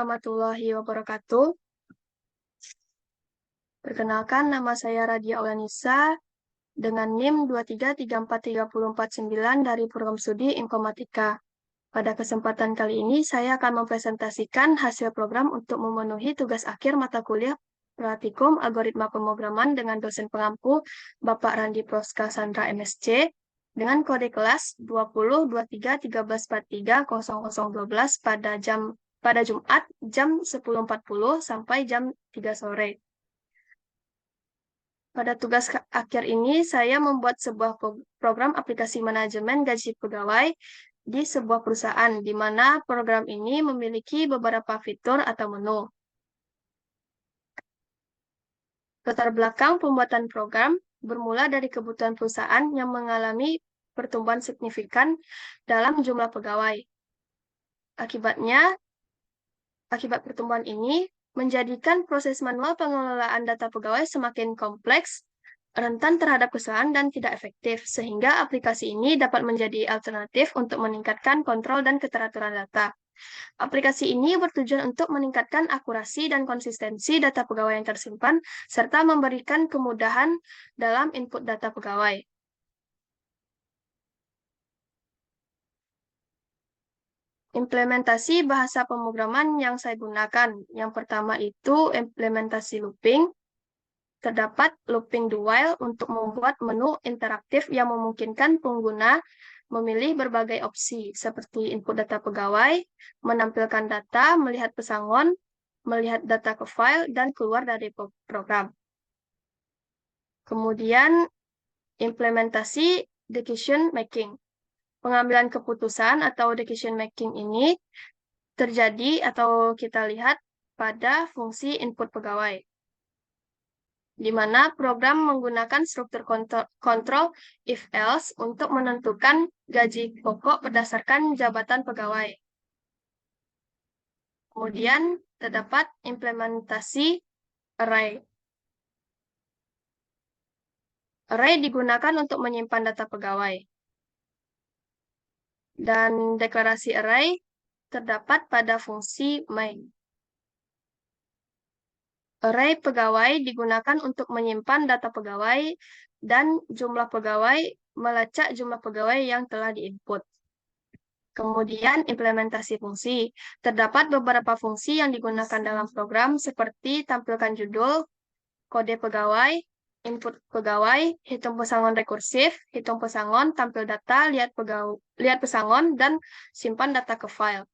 warahmatullahi wabarakatuh. Perkenalkan, nama saya Radia Aulanisa dengan NIM 2334349 dari Program Studi Informatika. Pada kesempatan kali ini, saya akan mempresentasikan hasil program untuk memenuhi tugas akhir mata kuliah Praktikum Algoritma Pemrograman dengan dosen pengampu Bapak Randi Proska Sandra MSc dengan kode kelas 202313430012 pada Jumat jam 10.40 sampai jam 3 sore. Pada tugas akhir ini, saya membuat sebuah program aplikasi manajemen gaji pegawai di sebuah perusahaan, di mana program ini memiliki beberapa fitur atau menu. Latar belakang pembuatan program bermula dari kebutuhan perusahaan yang mengalami pertumbuhan signifikan dalam jumlah pegawai. Akibat pertumbuhan ini, menjadikan proses manual pengelolaan data pegawai semakin kompleks, rentan terhadap kesalahan, dan tidak efektif, sehingga aplikasi ini dapat menjadi alternatif untuk meningkatkan kontrol dan keteraturan data. Aplikasi ini bertujuan untuk meningkatkan akurasi dan konsistensi data pegawai yang tersimpan, serta memberikan kemudahan dalam input data pegawai. Implementasi bahasa pemrograman yang saya gunakan. Yang pertama itu implementasi looping. Terdapat looping do while untuk membuat menu interaktif yang memungkinkan pengguna memilih berbagai opsi, seperti input data pegawai, menampilkan data, melihat pesangon, melihat data ke file, dan keluar dari program. Kemudian, implementasi decision making. Pengambilan keputusan atau decision making ini terjadi atau kita lihat pada fungsi input pegawai, di mana program menggunakan struktur kontrol if-else untuk menentukan gaji pokok berdasarkan jabatan pegawai. Kemudian terdapat implementasi array. Array digunakan untuk menyimpan data pegawai. Dan deklarasi array terdapat pada fungsi main. Array pegawai digunakan untuk menyimpan data pegawai dan jumlah pegawai melacak jumlah pegawai yang telah diinput. Kemudian implementasi fungsi. Terdapat beberapa fungsi yang digunakan dalam program seperti tampilkan judul, kode pegawai, input pegawai, hitung pesangon rekursif, hitung pesangon, tampil data, lihat pesangon, dan simpan data ke file.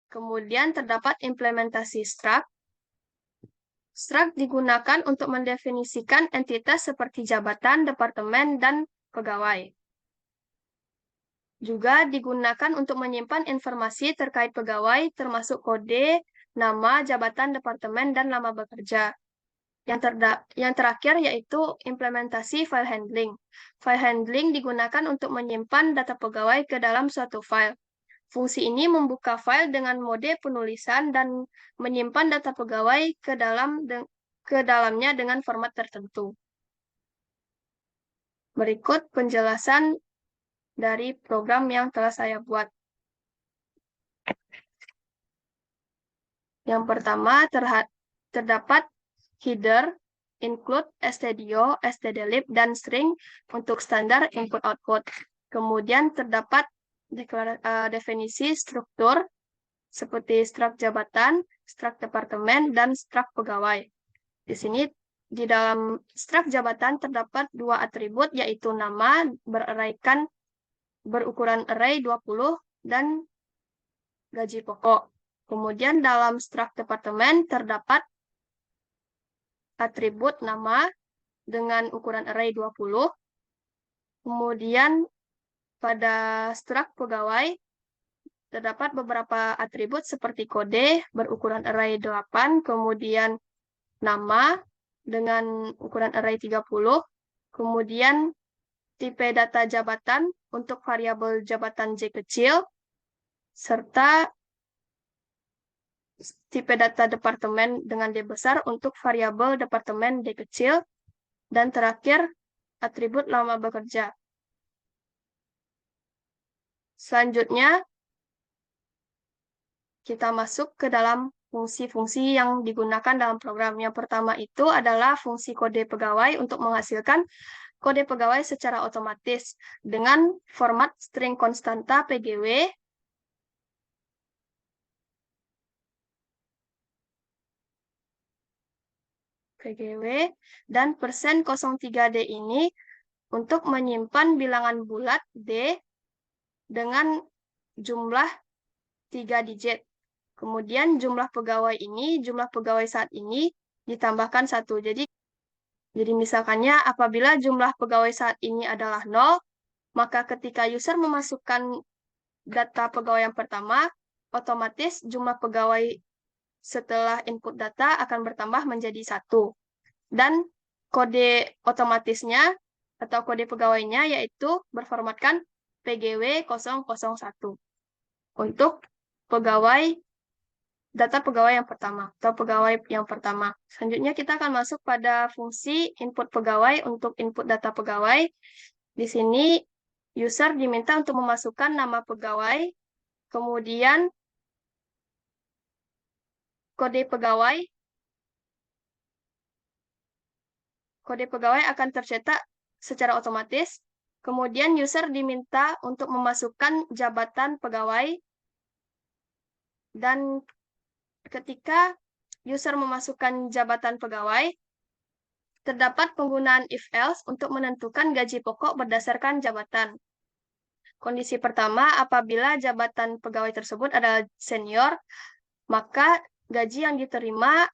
Kemudian terdapat implementasi struct. Struct digunakan untuk mendefinisikan entitas seperti jabatan, departemen, dan pegawai. Juga digunakan untuk menyimpan informasi terkait pegawai, termasuk kode, nama, jabatan, departemen, dan lama bekerja. Yang terakhir yaitu implementasi file handling. File handling digunakan untuk menyimpan data pegawai ke dalam suatu file. Fungsi ini membuka file dengan mode penulisan dan menyimpan data pegawai ke dalamnya dengan format tertentu. Berikut penjelasan dari program yang telah saya buat. Yang pertama, terdapat header, include, stdio, stdlib, dan string untuk standar input-output. Kemudian terdapat definisi struktur seperti struct jabatan, struct departemen, dan struct pegawai. Di sini, di dalam struct jabatan terdapat dua atribut, yaitu nama berukuran array 20 dan gaji pokok. Kemudian dalam struct departemen terdapat atribut nama dengan ukuran array 20. Kemudian pada struct pegawai terdapat beberapa atribut seperti kode berukuran array 8, kemudian nama dengan ukuran array 30, kemudian tipe data jabatan untuk variabel jabatan J kecil, serta tipe data departemen dengan D besar untuk variabel departemen D kecil, dan terakhir atribut lama bekerja. Selanjutnya, kita masuk ke dalam fungsi-fungsi yang digunakan dalam program. Yang pertama itu adalah fungsi kode pegawai untuk menghasilkan kode pegawai secara otomatis dengan format string konstanta PGW dan %03D ini untuk menyimpan bilangan bulat D dengan jumlah 3 digit. Kemudian jumlah pegawai saat ini ditambahkan 1. Jadi misalkannya apabila jumlah pegawai saat ini adalah 0, maka ketika user memasukkan data pegawai yang pertama, otomatis jumlah pegawai setelah input data akan bertambah menjadi 1. Dan kode otomatisnya atau kode pegawainya yaitu berformatkan PGW 001 untuk data pegawai yang pertama atau pegawai yang pertama. Selanjutnya kita akan masuk pada fungsi input pegawai untuk input data pegawai. Di sini user diminta untuk memasukkan nama pegawai, kemudian kode pegawai akan tercetak secara otomatis. Kemudian user diminta untuk memasukkan jabatan pegawai dan ketika user memasukkan jabatan pegawai, terdapat penggunaan if-else untuk menentukan gaji pokok berdasarkan jabatan. Kondisi pertama, apabila jabatan pegawai tersebut adalah senior, maka gaji yang diterima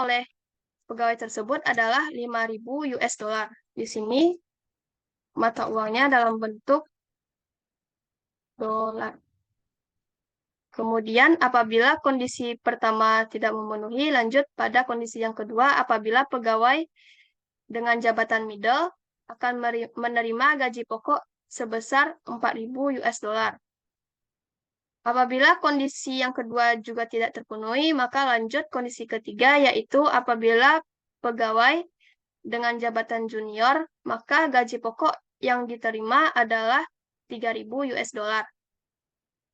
oleh pegawai tersebut adalah 5.000 US dollar. Di sini mata uangnya dalam bentuk dolar. Kemudian apabila kondisi pertama tidak memenuhi, lanjut pada kondisi yang kedua apabila pegawai dengan jabatan middle akan menerima gaji pokok sebesar 4.000 US dollar. Apabila kondisi yang kedua juga tidak terpenuhi, maka lanjut kondisi ketiga yaitu apabila pegawai dengan jabatan junior, maka gaji pokok yang diterima adalah 3.000 US dollar.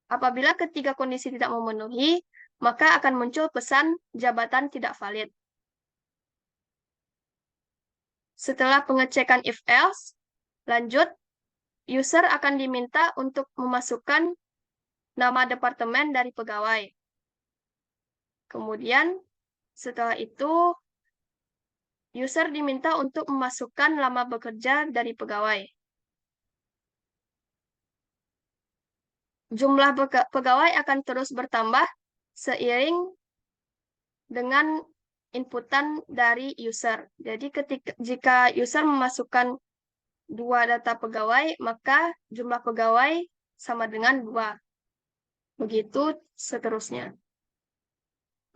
Apabila ketiga kondisi tidak memenuhi, maka akan muncul pesan jabatan tidak valid. Setelah pengecekan if-else, lanjut, user akan diminta untuk memasukkan nama departemen dari pegawai. Kemudian, setelah itu, user diminta untuk memasukkan lama bekerja dari pegawai. Jumlah pegawai akan terus bertambah seiring dengan inputan dari user. Jadi jika user memasukkan 2 data pegawai, maka jumlah pegawai sama dengan 2. Begitu seterusnya.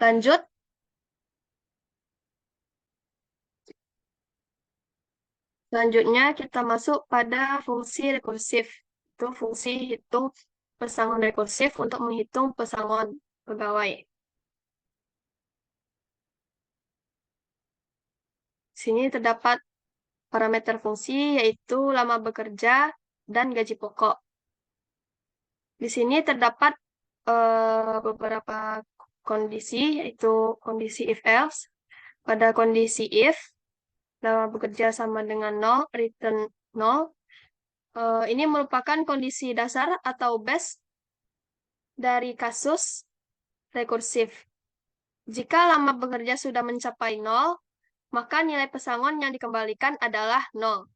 Lanjut. Selanjutnya kita masuk pada fungsi rekursif. Itu fungsi hitung pesangon rekursif untuk menghitung pesangon pegawai. Sini terdapat parameter fungsi yaitu lama bekerja dan gaji pokok. Di sini terdapat beberapa kondisi yaitu kondisi if-else. Pada kondisi if, lama bekerja sama dengan 0, return 0. Ini merupakan kondisi dasar atau base dari kasus rekursif. Jika lama bekerja sudah mencapai 0, maka nilai pesangon yang dikembalikan adalah 0.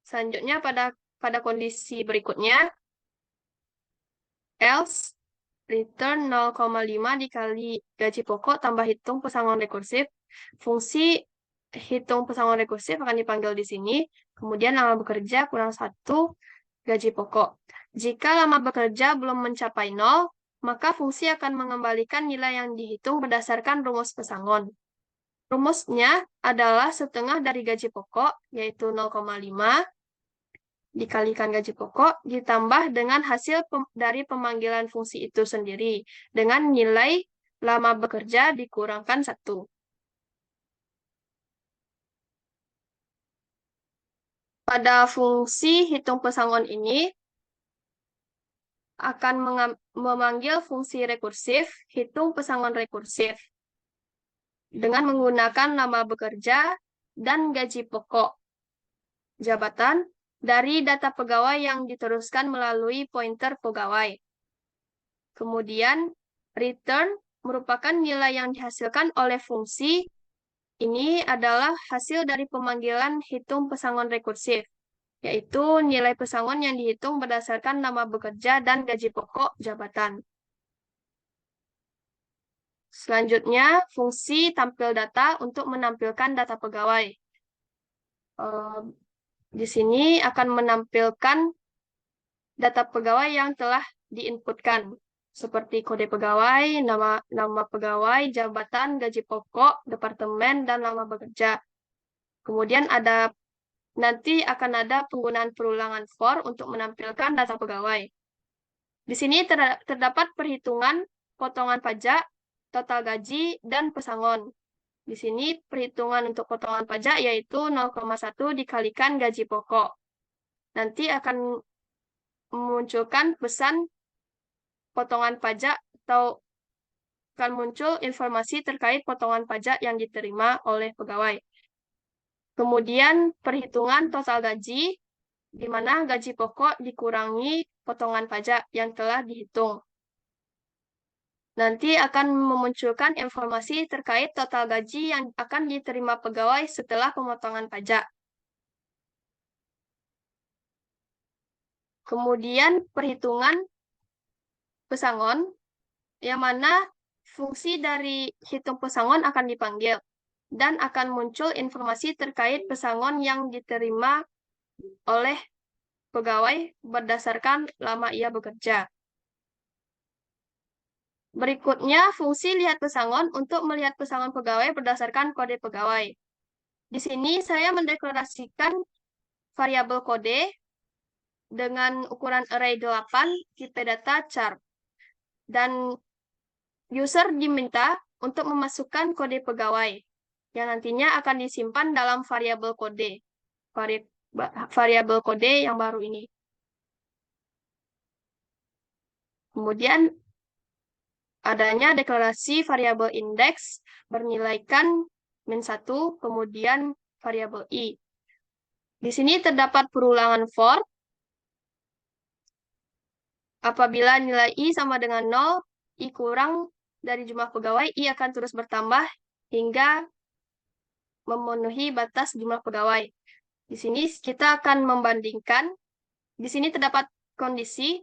Selanjutnya pada kondisi berikutnya, else return 0,5 dikali gaji pokok tambah hitung pesangon rekursif. Fungsi hitung pesangon rekursif akan dipanggil di sini. Kemudian lama bekerja kurang 1 gaji pokok. Jika lama bekerja belum mencapai 0, maka fungsi akan mengembalikan nilai yang dihitung berdasarkan rumus pesangon. Rumusnya adalah setengah dari gaji pokok, yaitu 0,5, dikalikan gaji pokok, ditambah dengan hasil dari pemanggilan fungsi itu sendiri, dengan nilai lama bekerja dikurangkan 1. Pada fungsi hitung pesangon ini, akan memanggil fungsi rekursif hitung pesangon rekursif dengan menggunakan nama bekerja dan gaji pokok jabatan dari data pegawai yang diteruskan melalui pointer pegawai. Kemudian, return merupakan nilai yang dihasilkan oleh fungsi. Ini adalah hasil dari pemanggilan hitung pesangon rekursif, yaitu nilai pesangon yang dihitung berdasarkan nama bekerja dan gaji pokok jabatan. Selanjutnya, fungsi tampil data untuk menampilkan data pegawai. Di sini akan menampilkan data pegawai yang telah diinputkan, seperti kode pegawai, nama pegawai, jabatan, gaji pokok, departemen, dan nama bekerja. Kemudian nanti akan ada penggunaan perulangan for untuk menampilkan data pegawai. Di sini terdapat perhitungan potongan pajak, total gaji, dan pesangon. Di sini perhitungan untuk potongan pajak yaitu 0,1 dikalikan gaji pokok. Nanti akan memunculkan pesan potongan pajak atau akan muncul informasi terkait potongan pajak yang diterima oleh pegawai. Kemudian perhitungan total gaji, di mana gaji pokok dikurangi potongan pajak yang telah dihitung. Nanti akan memunculkan informasi terkait total gaji yang akan diterima pegawai setelah pemotongan pajak. Kemudian perhitungan pesangon, yang mana fungsi dari hitung pesangon akan dipanggil, dan akan muncul informasi terkait pesangon yang diterima oleh pegawai berdasarkan lama ia bekerja. Berikutnya, fungsi lihat pesangon untuk melihat pesangon pegawai berdasarkan kode pegawai. Di sini saya mendeklarasikan variabel kode dengan ukuran array 8 tipe data char. Dan user diminta untuk memasukkan kode pegawai yang nantinya akan disimpan dalam variabel kode. Variabel kode yang baru ini. Kemudian adanya deklarasi variabel indeks bernilaikan -1, kemudian variabel i. Di sini terdapat perulangan for. Apabila nilai i sama dengan 0, i kurang dari jumlah pegawai, i akan terus bertambah hingga memenuhi batas jumlah pegawai. Di sini kita akan membandingkan. Di sini terdapat kondisi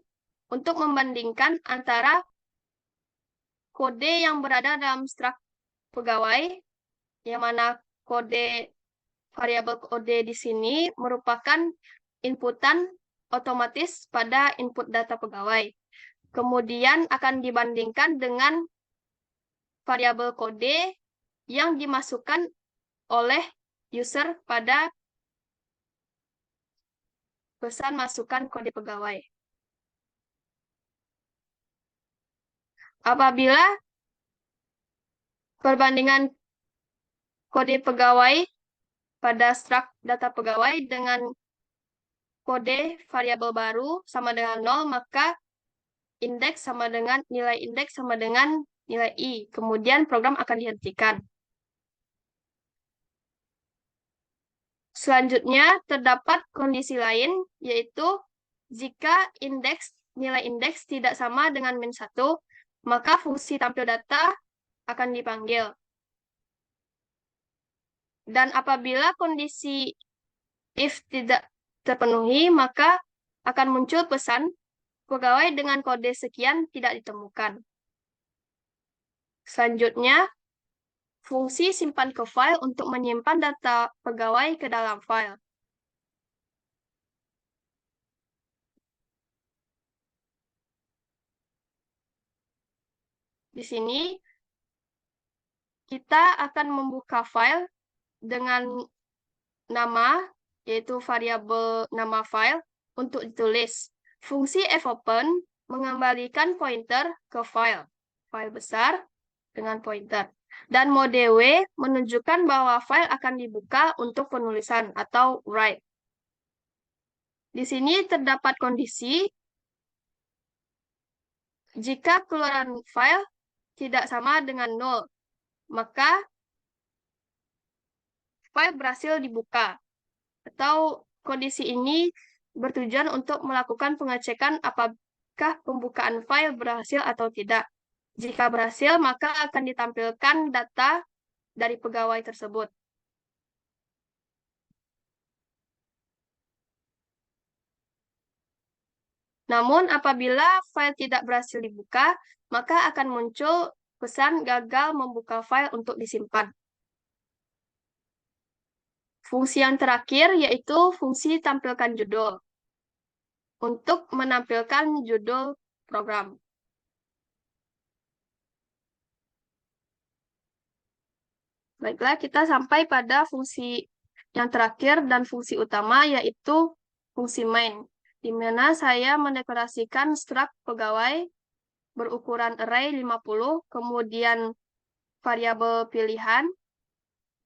untuk membandingkan antara kode yang berada dalam struk pegawai, yang mana kode variabel kode di sini merupakan inputan otomatis pada input data pegawai. Kemudian akan dibandingkan dengan variabel kode yang dimasukkan oleh user pada pesan masukkan kode pegawai. Apabila perbandingan kode pegawai pada struk data pegawai dengan kode variabel baru sama dengan 0, maka indeks sama dengan nilai indeks sama dengan nilai i. Kemudian program akan dihentikan. Selanjutnya terdapat kondisi lain, yaitu jika nilai indeks tidak sama dengan -1, maka fungsi tampil data akan dipanggil. Dan apabila kondisi if tidak terpenuhi, maka akan muncul pesan pegawai dengan kode sekian tidak ditemukan. Selanjutnya, fungsi simpan ke file untuk menyimpan data pegawai ke dalam file. Di sini, kita akan membuka file dengan nama, yaitu variabel nama file, untuk ditulis. Fungsi fopen mengembalikan pointer ke file besar dengan pointer. Dan mode W menunjukkan bahwa file akan dibuka untuk penulisan atau write. Di sini terdapat kondisi Jika keluaran file tidak sama dengan 0, maka file berhasil dibuka. Atau kondisi ini bertujuan untuk melakukan pengecekan apakah pembukaan file berhasil atau tidak. Jika berhasil, maka akan ditampilkan data dari pegawai tersebut. Namun, apabila file tidak berhasil dibuka, maka akan muncul pesan gagal membuka file untuk disimpan. Fungsi yang terakhir yaitu fungsi tampilkan judul untuk menampilkan judul program. Baiklah, kita sampai pada fungsi yang terakhir dan fungsi utama, yaitu fungsi main, di mana saya mendeklarasikan struct pegawai berukuran array 50, kemudian variabel pilihan,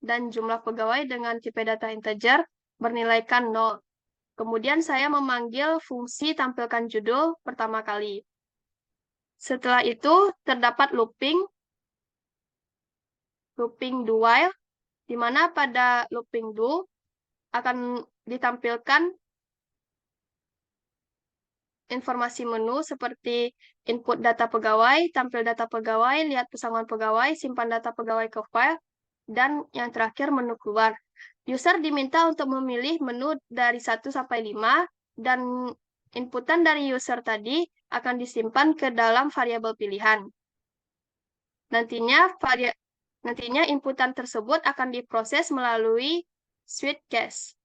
dan jumlah pegawai dengan tipe data integer bernilaikan 0. Kemudian saya memanggil fungsi tampilkan judul pertama kali. Setelah itu, terdapat looping do while, di mana pada looping do akan ditampilkan informasi menu seperti input data pegawai, tampil data pegawai, lihat pesangon pegawai, simpan data pegawai ke file, dan yang terakhir menu keluar. User diminta untuk memilih menu dari 1 sampai 5, dan inputan dari user tadi akan disimpan ke dalam variabel pilihan. Nantinya inputan tersebut akan diproses melalui switch case,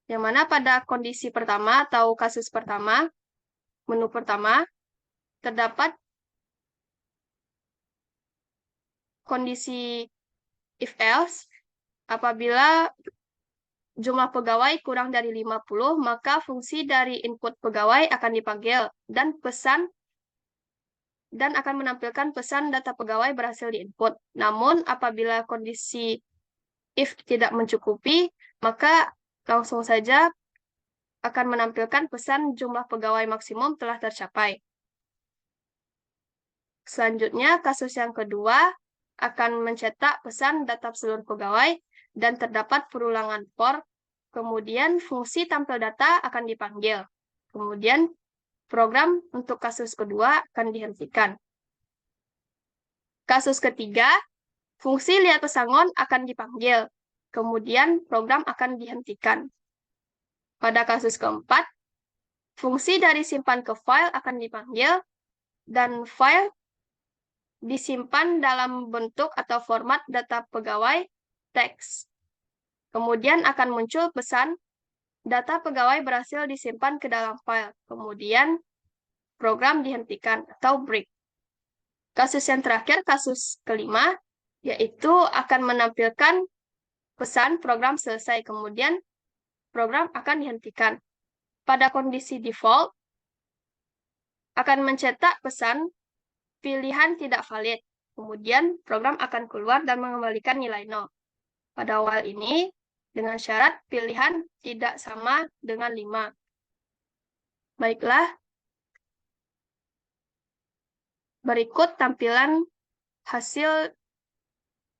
yang mana pada kondisi pertama atau kasus pertama, menu pertama, terdapat kondisi if-else. Apabila jumlah pegawai kurang dari 50, maka fungsi dari input pegawai akan dipanggil dan akan menampilkan pesan data pegawai berhasil diinput. Namun, apabila kondisi if tidak mencukupi, maka langsung saja akan menampilkan pesan jumlah pegawai maksimum telah tercapai. Selanjutnya, kasus yang kedua akan mencetak pesan data seluruh pegawai dan terdapat perulangan for. Kemudian, fungsi tampil data akan dipanggil. Kemudian, program untuk kasus kedua akan dihentikan. Kasus ketiga, fungsi lihat pesangon akan dipanggil. Kemudian, program akan dihentikan. Pada kasus keempat, fungsi dari simpan ke file akan dipanggil, dan file disimpan dalam bentuk atau format data pegawai teks. Kemudian akan muncul pesan data pegawai berhasil disimpan ke dalam file. Kemudian program dihentikan atau break. Kasus yang terakhir, kasus kelima, yaitu akan menampilkan pesan program selesai. Kemudian program akan dihentikan. Pada kondisi default, akan mencetak pesan pilihan tidak valid. Kemudian program akan keluar dan mengembalikan nilai 0. Pada while ini, dengan syarat pilihan tidak sama dengan 5. Baiklah, berikut tampilan hasil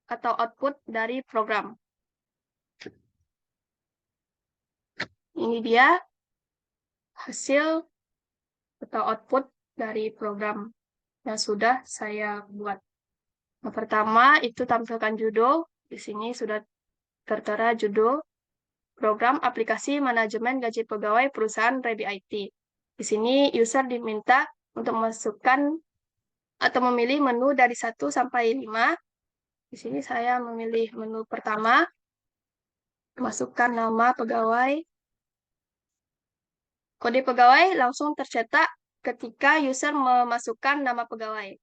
atau output dari program. Ini dia hasil atau output dari program yang sudah saya buat. Yang pertama itu tampilkan judul. Di sini sudah tertera judul program aplikasi manajemen gaji pegawai perusahaan Rebi IT. Di sini user diminta untuk memasukkan atau memilih menu dari 1 sampai 5. Di sini saya memilih menu pertama, masukkan nama pegawai. Kode pegawai langsung tercetak ketika user memasukkan nama pegawai.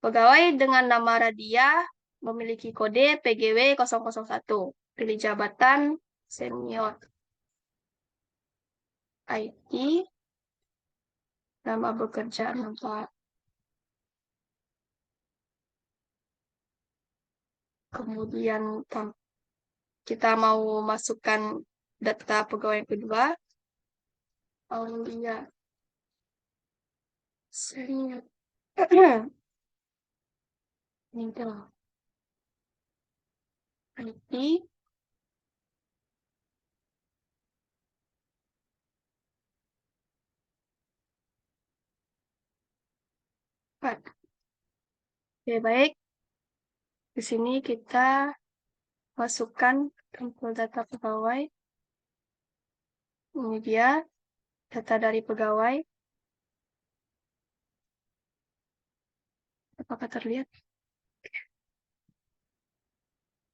Pegawai dengan nama Radia memiliki kode PGW 001. Pilih jabatan senior IT, nama bekerja nama. Kemudian kita mau masukkan data pegawai yang kedua. Aulia Serius. Ini tuh. IT. Oke, baik. Di sini kita masukkan sampel data pegawai. Ini dia data dari pegawai. Apakah terlihat?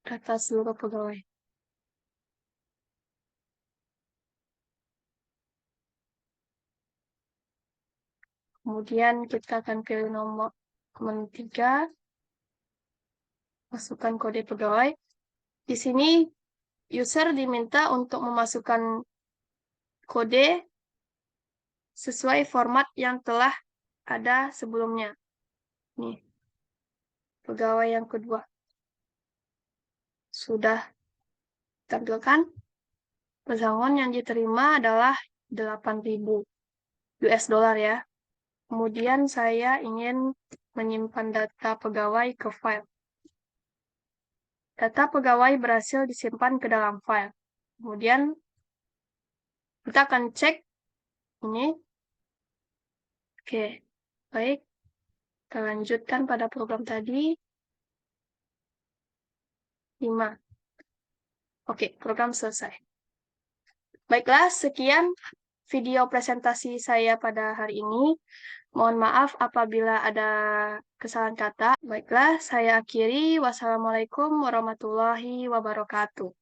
Data seluruh pegawai. Kemudian kita akan pilih nomor menu 3, masukkan kode pegawai. Di sini user diminta untuk memasukkan kode sesuai format yang telah ada sebelumnya. Nih, pegawai yang kedua. Sudah tampilkan. Pesangon yang diterima adalah 8.000 US dollar ya. Kemudian saya ingin menyimpan data pegawai ke file. Data pegawai berhasil disimpan ke dalam file. Kemudian kita akan cek ini. Oke, baik. Kita lanjutkan pada program tadi. 5. Oke, program selesai. Baiklah, sekian video presentasi saya pada hari ini. Mohon maaf apabila ada kesalahan kata. Baiklah, saya akhiri. Wassalamualaikum warahmatullahi wabarakatuh.